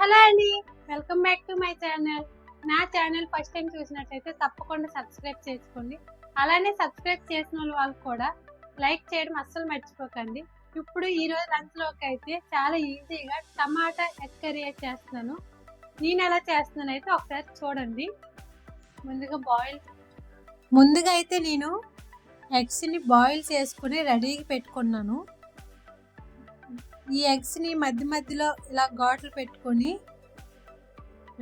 Hello అండి, welcome back to my channel. నా channel first time చూసినట్లయితే తప్పకుండా సబ్స్క్రైబ్ చేసుకోండి. అలానే సబ్స్క్రైబ్ చేసిన వాళ్ళు కూడా లైక్ చేయడం అస్సలు మర్చిపోకండి. ఇప్పుడు ఈరోజు లంచ్లోకి అయితే చాలా ఈజీగా టమాటా ఎగ్ కర్రీ చేస్తున్నాను. నేను ఎలా చేస్తున్నాను అయితే ఒకసారి చూడండి. ముందుగా అయితే నేను ఎగ్స్ని బాయిల్ చేసుకుని రెడీగా పెట్టుకున్నాను. ఈ ఎగ్స్ని మధ్య మధ్యలో ఇలా ఘాట్లు పెట్టుకొని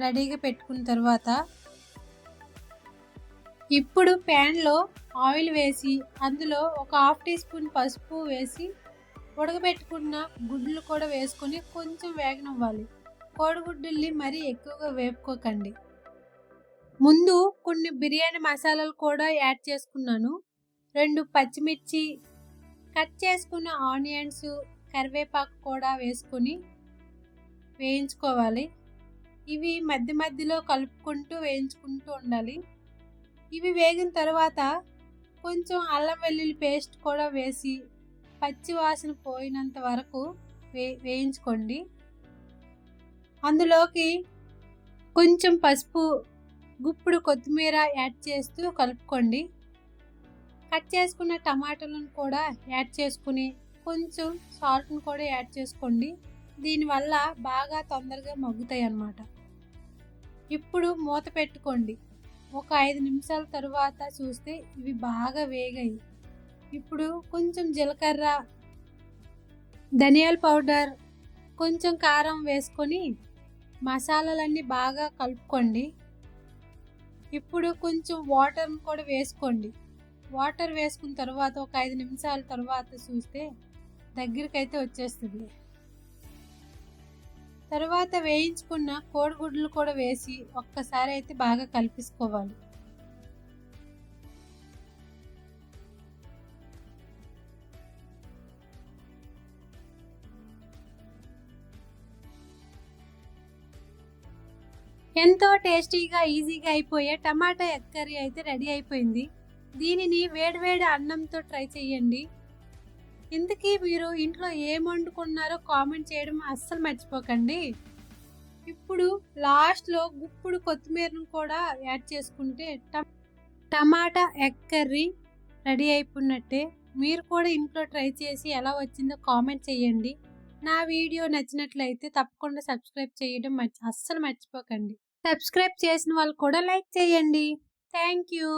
రెడీగా పెట్టుకున్న తర్వాత ఇప్పుడు ప్యాన్లో ఆయిల్ వేసి అందులో ఒక 1/2 టీ స్పూన్ పసుపు వేసి ఉడకబెట్టుకున్న గుడ్లు కూడా వేసుకొని కొంచెం వేగనివ్వాలి. కోడిగుడ్డుల్ని మరీ ఎక్కువగా వేపుకోకండి. ముందు కొన్ని బిర్యానీ మసాలాలు కూడా యాడ్ చేసుకున్నాను. 2 పచ్చిమిర్చి, కట్ చేసుకున్న ఆనియన్స్, కరివేపాకు కూడా వేసుకొని వేయించుకోవాలి. ఇవి మధ్య మధ్యలో కలుపుకుంటూ వేయించుకుంటూ ఉండాలి. ఇవి వేగిన తర్వాత కొంచెం అల్లం వెల్లుల్లి పేస్ట్ కూడా వేసి పచ్చి వాసన పోయినంత వరకు వేయించుకోండి. అందులోకి కొంచెం పసుపు, గుప్పుడు కొత్తిమీర యాడ్ చేస్తూ కలుపుకోండి. కట్ చేసుకున్న టమాటాలను కూడా యాడ్ చేసుకుని కొంచెం సాల్ట్ని కూడా యాడ్ చేసుకోండి. దీనివల్ల బాగా తొందరగా మగ్గుతాయి అన్నమాట. ఇప్పుడు మూత పెట్టుకోండి. ఒక 5 నిమిషాల తర్వాత చూస్తే ఇవి బాగా వేగాయి. ఇప్పుడు కొంచెం జీలకర్ర, ధనియాల పౌడర్, కొంచెం కారం వేసుకొని మసాలాలన్నీ బాగా కలుపుకోండి. ఇప్పుడు కొంచెం వాటర్ని కూడా వేసుకోండి. వాటర్ వేసుకున్న తర్వాత ఒక 5 నిమిషాల తర్వాత చూస్తే దగ్గరికి అయితే వచ్చేస్తుంది. తర్వాత వేయించుకున్న కోడిగుడ్లు కూడా వేసి ఒక్కసారి అయితే బాగా కలిపేసుకోవాలి. ఎంతో టేస్టీగా ఈజీగా అయిపోయే టమాటా ఎగ్ కర్రీ అయితే రెడీ అయిపోయింది. దీనిని వేడివేడి అన్నంతో ట్రై చేయండి. ఇంతకీ మీరు ఇంట్లో ఏం వండుకున్నారో కామెంట్ చేయడం అస్సలు మర్చిపోకండి. ఇప్పుడు లాస్ట్లో గుప్పుడు కొత్తిమీరను కూడా యాడ్ చేసుకుంటే టమాటా ఎగ్ కర్రీ రెడీ అయిపోయినట్టే. మీరు కూడా ఇంట్లో ట్రై చేసి ఎలా వచ్చిందో కామెంట్ చేయండి. నా వీడియో నచ్చినట్లయితే తప్పకుండా సబ్స్క్రైబ్ చేయడం అస్సలు మర్చిపోకండి. సబ్స్క్రైబ్ చేసిన వాళ్ళు కూడా లైక్ చేయండి. Thank you.